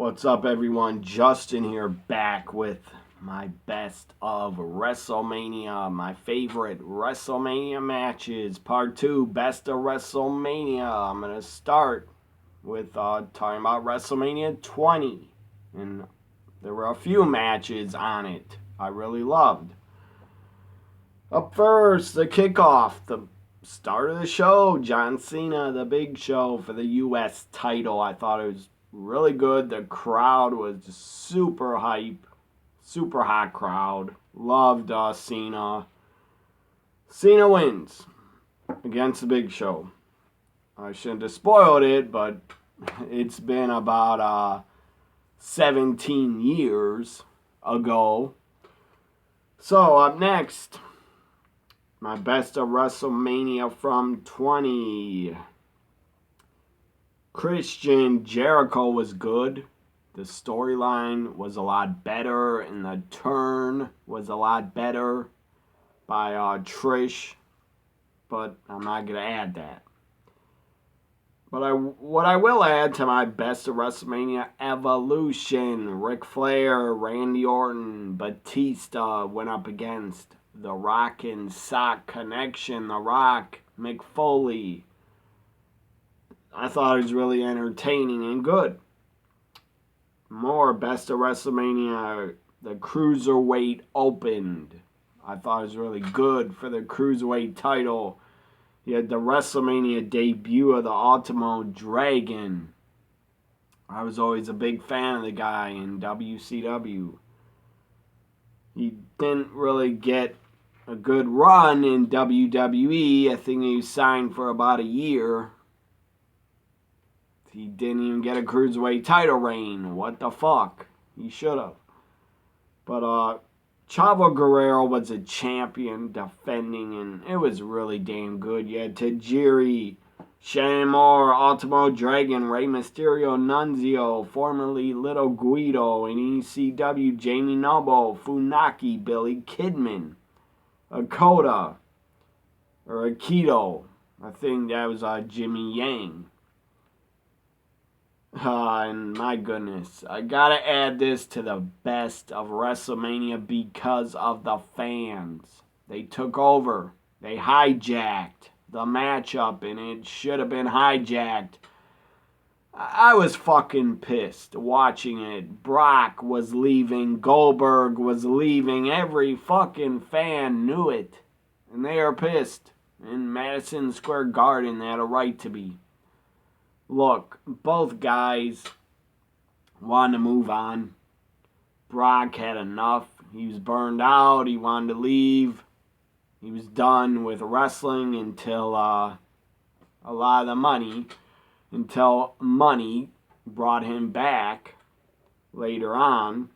What's up, everyone? Justin here, back with my best of WrestleMania, my favorite WrestleMania matches, part 2, best of WrestleMania. I'm going to start with talking about WrestleMania 20, and there were a few matches on it I really loved. Up first, the kickoff, the start of the show, John Cena, the Big Show for the U.S. title. I thought it was really good. The crowd was just super hype, super hot crowd. Loved Cena. Cena wins against the Big Show. I shouldn't have spoiled it, but it's been about 17 years ago. So up next, my best of WrestleMania from 20. Christian Jericho was good. The storyline was a lot better, and the turn was a lot better by Trish. But I'm not going to add that. But what I will add to my best of WrestleMania, Evolution. Ric Flair, Randy Orton, Batista went up against The Rock and Sock Connection. The Rock, Mick Foley. I thought it was really entertaining and good. More best of WrestleMania, the Cruiserweight opened. I thought it was really good for the Cruiserweight title. You had the WrestleMania debut of the Ultimo Dragon. I was always a big fan of the guy in WCW. He didn't really get a good run in WWE. I think he was signed for about a year. He didn't even get a Cruiserweight title reign. What the fuck? He should have. But Chavo Guerrero was a champion defending, and it was really damn good. You had Tajiri, Shannon Moore, Ultimo Dragon, Rey Mysterio, Nunzio, formerly Little Guido, in ECW, Jamie Noble, Funaki, Billy Kidman, Akota, or Aikido. I think that was Jimmy Yang. And my goodness, I gotta add this to the best of WrestleMania because of the fans. They took over. They hijacked the matchup, and it should have been hijacked. I was fucking pissed watching it. Brock was leaving. Goldberg was leaving. Every fucking fan knew it. And they are pissed. In Madison Square Garden, they had a right to be. Look, both guys wanted to move on. Brock had enough. He was burned out. He wanted to leave. He was done with wrestling until a lot of the money, until money brought him back later on.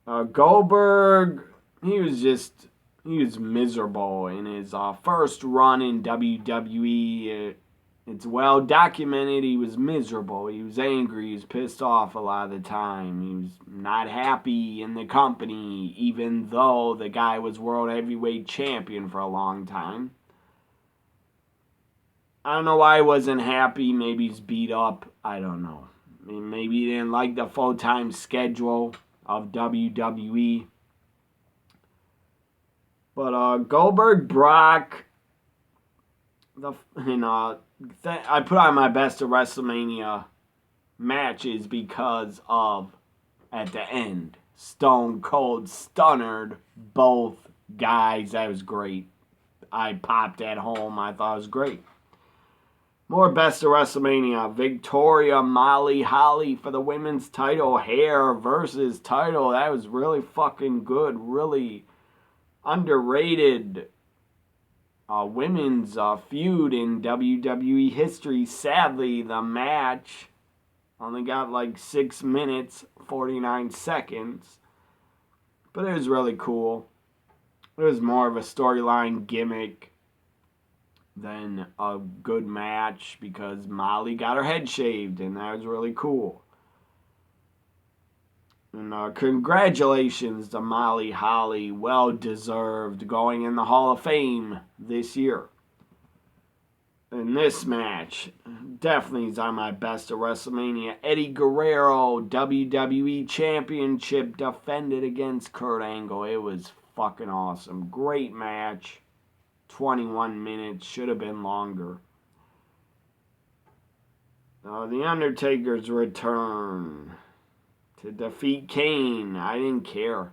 Goldberg, he was miserable in his first run in WWE. It's well documented. He was miserable. He was angry. He was pissed off a lot of the time. He was not happy in the company, even though the guy was World Heavyweight Champion for a long time. I don't know why he wasn't happy. Maybe he's beat up. I don't know. Maybe he didn't like the full-time schedule of WWE. But Goldberg, Brock, I put on my best of WrestleMania matches because of, at the end, Stone Cold Stunnered both guys. That was great. I popped at home. I thought it was great. More best of WrestleMania. Victoria, Molly Holly for the women's title. Hair versus title. That was really fucking good. Really underrated women's feud in WWE history. Sadly, the match only got like 6 minutes, 49 seconds. But it was really cool. It was more of a storyline gimmick than a good match because Molly got her head shaved, and that was really cool. And congratulations to Molly Holly. Well deserved, going in the Hall of Fame this year. in this match, definitely is on my best of WrestleMania. Eddie Guerrero, WWE Championship, defended against Kurt Angle. It was fucking awesome. Great match. 21 minutes. Should have been longer. The Undertaker's return to defeat Kane. I didn't care.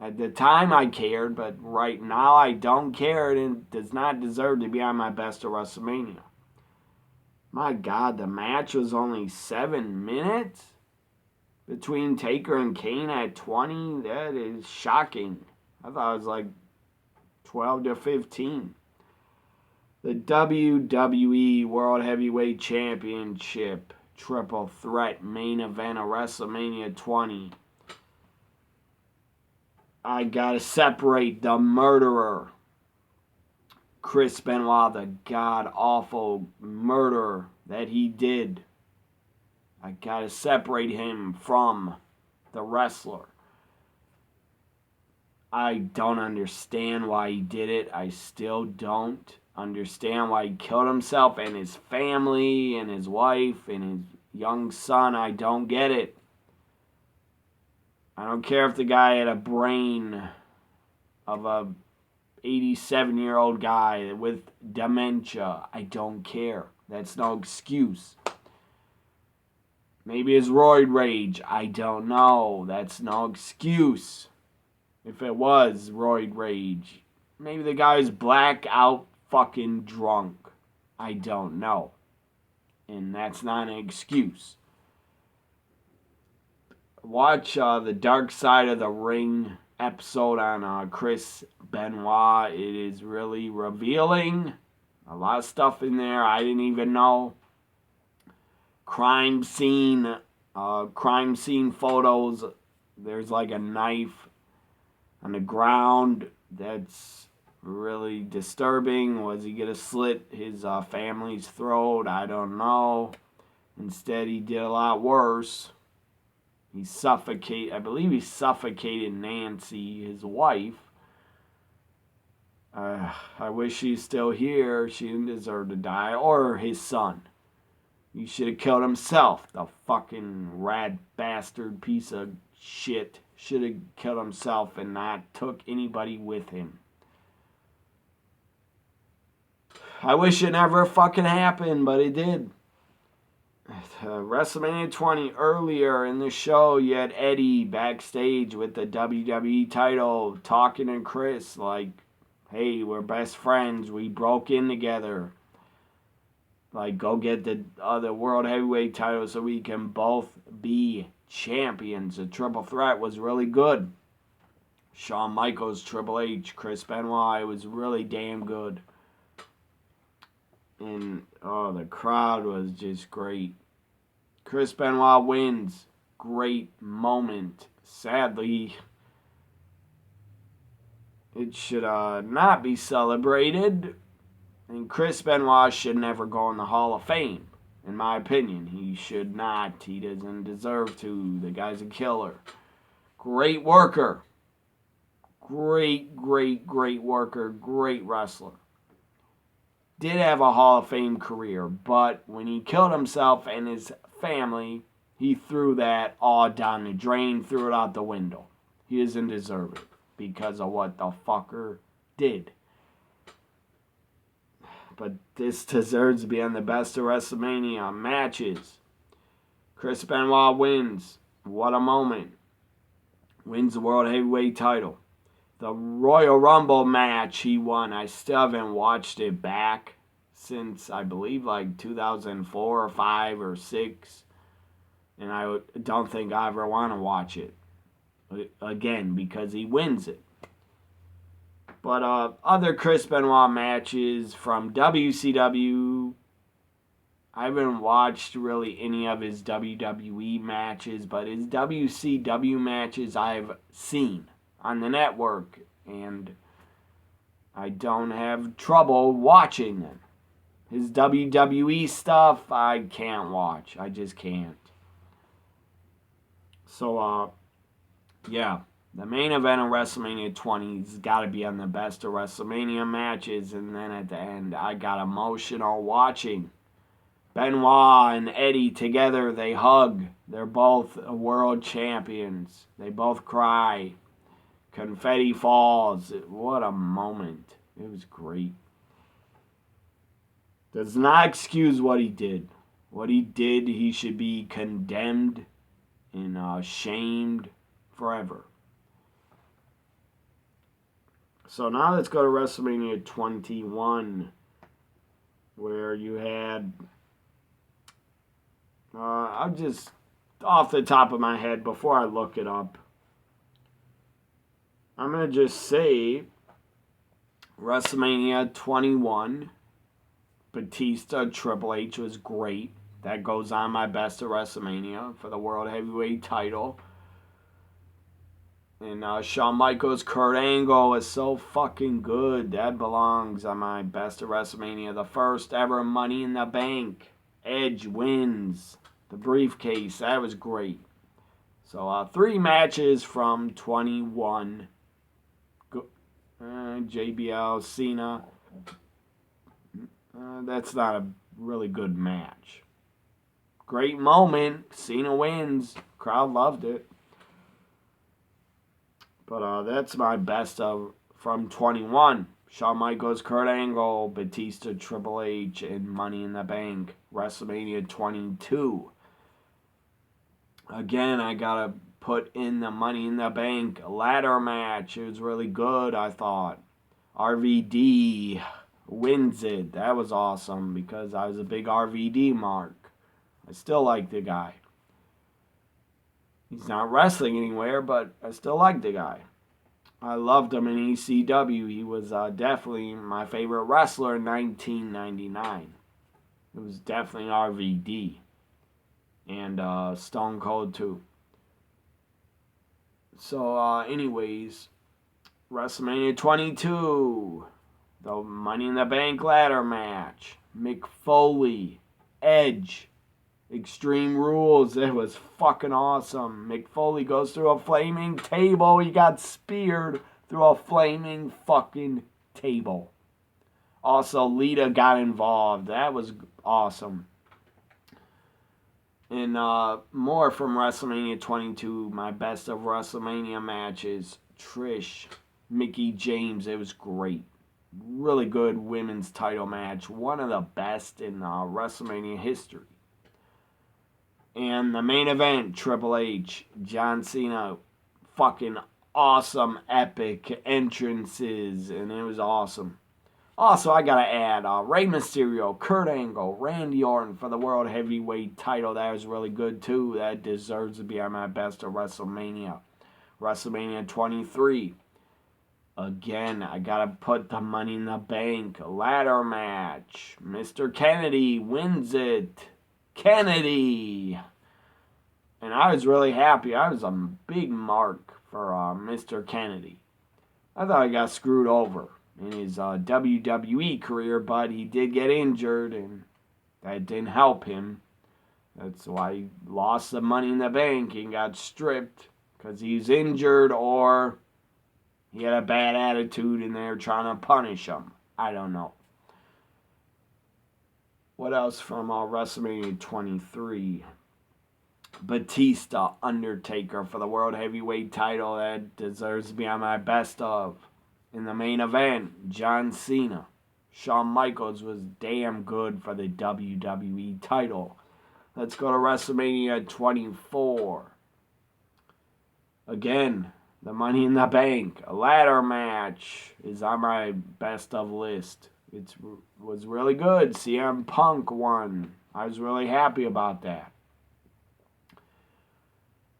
At the time I cared, but right now I don't care. It does not deserve to be on my best of WrestleMania. My God, the match was only 7 minutes? Between Taker and Kane at 20? That is shocking. I thought it was like 12 to 15. The WWE World Heavyweight Championship Triple Threat Main Event of WrestleMania 20. I gotta separate the murderer, Chris Benoit, the god-awful murder that he did. I gotta separate him from the wrestler. I don't understand why he did it. I still don't understand why he killed himself and his family and his wife and his young son. I don't get it. I don't care if the guy had a brain of a 87-year-old guy with dementia. I don't care. That's no excuse. Maybe it's roid rage. I don't know. That's no excuse. If it was roid rage. Maybe the guy's blackout fucking drunk. I don't know. And that's not an excuse. Watch the Dark Side of the Ring episode on Chris Benoit. It is really revealing. A lot of stuff in there I didn't even know. Crime scene photos. There's like a knife on the ground. That's really disturbing. Was he gonna slit his family's throat? I don't know. Instead, he did a lot worse. I believe he suffocated Nancy, his wife. I wish she's still here. She didn't deserve to die. Or his son. He should have killed himself. The fucking rat bastard piece of shit. Should have killed himself and not took anybody with him. I wish it never fucking happened, but it did. WrestleMania 20, earlier in the show, you had Eddie backstage with the WWE title talking to Chris like, hey, we're best friends. We broke in together. Like, go get the other World Heavyweight title so we can both be champions. The triple threat was really good. Shawn Michaels, Triple H, Chris Benoit. It was really damn good. And, the crowd was just great. Chris Benoit wins. Great moment. Sadly, it should not be celebrated. And Chris Benoit should never go in the Hall of Fame. In my opinion, he should not. He doesn't deserve to. The guy's a killer. Great worker. Great worker. Great wrestler. Did have a Hall of Fame career, but when he killed himself and his family, he threw that all down the drain, threw it out the window. He doesn't deserve it because of what the fucker did. But this deserves to be on the best of WrestleMania matches. Chris Benoit wins. What a moment. Wins the World Heavyweight title. The Royal Rumble match he won. I still haven't watched it back since, I believe, like 2004 or 5 or 6. And I don't think I ever want to watch it again because he wins it. But other Chris Benoit matches from WCW, I haven't watched really any of his WWE matches, but his WCW matches I've seen on the network, and I don't have trouble watching them. His WWE stuff, I can't watch. I just can't. So, yeah. The main event of WrestleMania 20 has got to be on the best of WrestleMania matches. And then at the end, I got emotional watching Benoit and Eddie together. They hug. They're both world champions. They both cry. Confetti falls. What a moment. It was great. Does not excuse what he did. What he did, he should be condemned and shamed forever. So now let's go to WrestleMania 21, where you had, I'm just off the top of my head before I look it up, I'm going to just say WrestleMania 21, Batista, Triple H was great. That goes on my best of WrestleMania for the World Heavyweight title. And Shawn Michaels, Kurt Angle is so fucking good. That belongs on my best of WrestleMania. The first ever Money in the Bank. Edge wins the briefcase. That was great. So 3 matches from 21. JBL, Cena. That's not a really good match. Great moment. Cena wins. Crowd loved it. But that's my best of from 21. Shawn Michaels, Kurt Angle, Batista, Triple H, and Money in the Bank. WrestleMania 22. Again, I gotta put in the Money in the Bank ladder match. It was really good, I thought. RVD wins it. That was awesome because I was a big RVD mark. I still like the guy. He's not wrestling anywhere, but I still like the guy. I loved him in ECW. He was definitely my favorite wrestler in 1999. It was definitely RVD. And Stone Cold too. So anyways, WrestleMania 22. The Money in the Bank ladder match. Mick Foley. Edge. Extreme Rules. It was fucking awesome. Mick Foley goes through a flaming table. He got speared through a flaming fucking table. Also, Lita got involved. That was awesome. And more from WrestleMania 22. My best of WrestleMania matches. Trish. Mickie James. It was great. Really good women's title match. One of the best in WrestleMania history. And the main event, Triple H, John Cena, fucking awesome, epic entrances, and it was awesome. Also, I gotta add, Rey Mysterio, Kurt Angle, Randy Orton for the World Heavyweight title. That was really good too. That deserves to be on my best of WrestleMania. WrestleMania 23. Again, I gotta put the Money in the Bank ladder match. Mr. Kennedy wins it. Kennedy. And I was really happy. I was a big mark for Mr. Kennedy. I thought he got screwed over in his WWE career, but he did get injured, and that didn't help him. That's why he lost the Money in the Bank and got stripped, because he was injured or he had a bad attitude and they were trying to punish him. I don't know. What else from WrestleMania 23? Batista, Undertaker for the World Heavyweight title. That deserves to be on my best of. In the main event, John Cena. Shawn Michaels was damn good for the WWE title. Let's go to WrestleMania 24. Again, the Money in the Bank. A ladder match is on my best of list. It was really good. CM Punk won. I was really happy about that.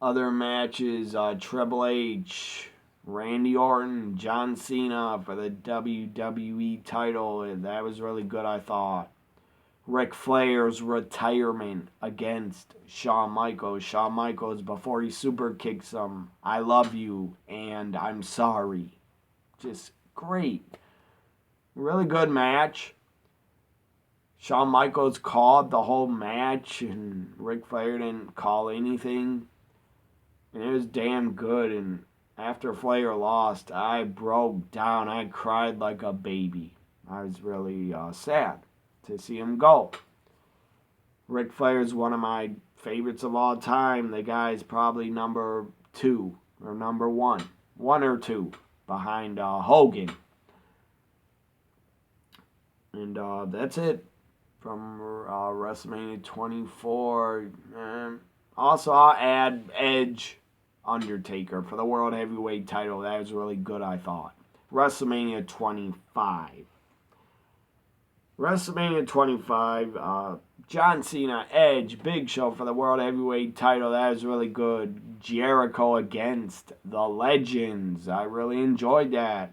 Other matches, Triple H, Randy Orton, John Cena for the WWE title. That was really good, I thought. Ric Flair's retirement against Shawn Michaels. Shawn Michaels, before he super kicks him, I love you and I'm sorry. Just great. Really good match. Shawn Michaels called the whole match and Ric Flair didn't call anything. And it was damn good. And after Flair lost, I broke down. I cried like a baby. I was really sad to see him go. Ric Flair is one of my favorites of all time. The guy's probably number 2 or number 1. 1 or 2 behind Hogan. And that's it from WrestleMania 24. Also, I'll add Edge, Undertaker for the World Heavyweight title. That was really good, I thought. WrestleMania 25. WrestleMania 25, John Cena, Edge, Big Show for the World Heavyweight title. That was really good. Jericho against the Legends. I really enjoyed that.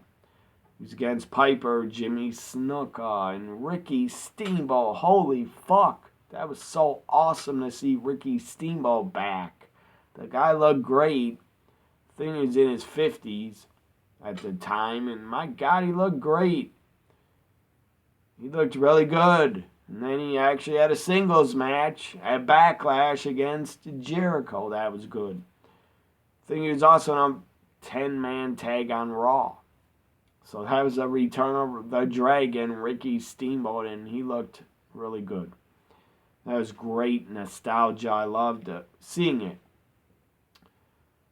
He was against Piper, Jimmy Snuka, and Ricky Steamboat. Holy fuck. That was so awesome to see Ricky Steamboat back. The guy looked great. I think he was in his 50s at the time, and my God, he looked great. He looked really good. And then he actually had a singles match at Backlash against Jericho. That was good. I think he was also on a 10-man tag on Raw. So that was a return of the Dragon, Ricky Steamboat, and he looked really good. That was great nostalgia. I loved seeing it.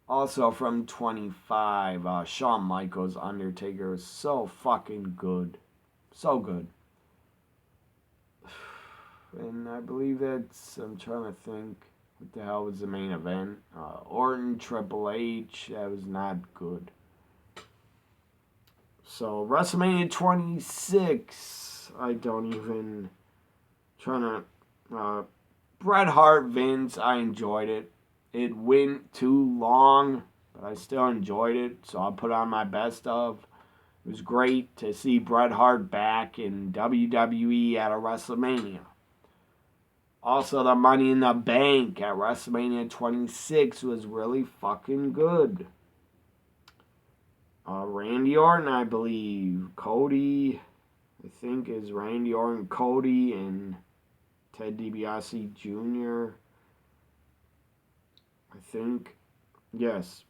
Also from 25, Shawn Michaels, Undertaker was so fucking good. So good. And I believe that's, I'm trying to think, what the hell was the main event? Orton, Triple H, that was not good. So, WrestleMania 26, I don't even, trying to, Bret Hart, Vince, I enjoyed it. It went too long, but I still enjoyed it, so I'll put on my best of. It was great to see Bret Hart back in WWE at a WrestleMania. Also, the Money in the Bank at WrestleMania 26 was really fucking good. Randy Orton, I believe. Cody, I think, is Randy Orton, Cody, and Ted DiBiase Jr. I think. Yes.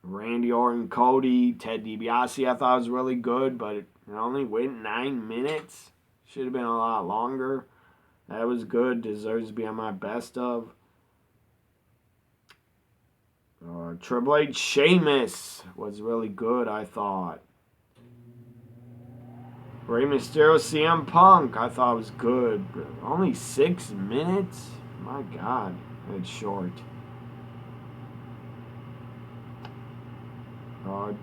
Randy Orton, Cody, Ted DiBiase, I thought was really good, but it only went 9 minutes. Should have been a lot longer. That was good. Deserves to be on my best of. Triple H, Sheamus was really good, I thought. Rey Mysterio, CM Punk, I thought was good. But only 6 minutes? My God, that's short.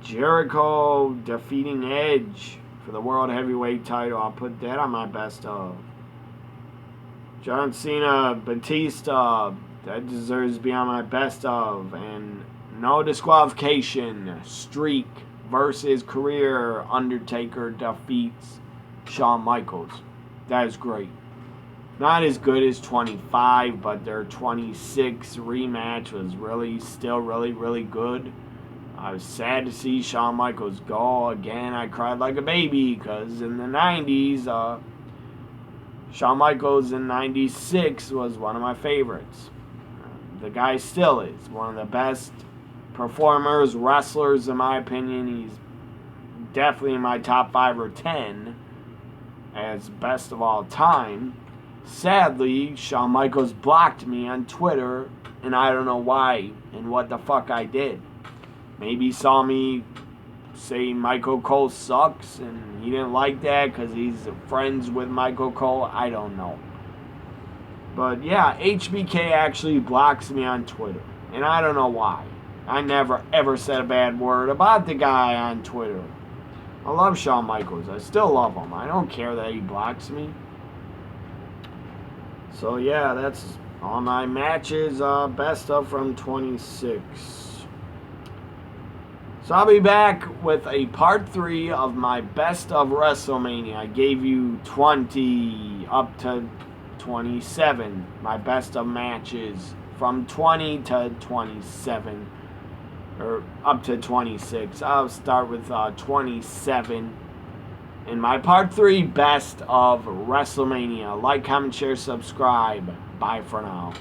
Jericho defeating Edge for the World Heavyweight title. I'll put that on my best of. John Cena, Batista, that deserves to be on my best of. And no disqualification. Streak versus career. Undertaker defeats Shawn Michaels. That is great. Not as good as 25, but their 26 rematch was really good. I was sad to see Shawn Michaels go. Again, I cried like a baby because in the 90s, Shawn Michaels in 96 was one of my favorites. The guy still is one of the best performers, wrestlers, in my opinion. He's definitely in my top 5 or 10 as best of all time. Sadly, Shawn Michaels blocked me on Twitter, and I don't know why and what the fuck I did. Maybe he saw me say Michael Cole sucks, and he didn't like that because he's friends with Michael Cole. I don't know. But yeah, HBK actually blocks me on Twitter, and I don't know why. I never ever said a bad word about the guy on Twitter. I love Shawn Michaels. I still love him. I don't care that he blocks me. So yeah, that's all my matches. Best of from 26. So I'll be back with a part 3 of my best of WrestleMania. I gave you 20 up to 27. My best of matches from 20 to 27. Or up to 26. I'll start with 27. In my part 3 best of WrestleMania. Like, comment, share, subscribe. Bye for now.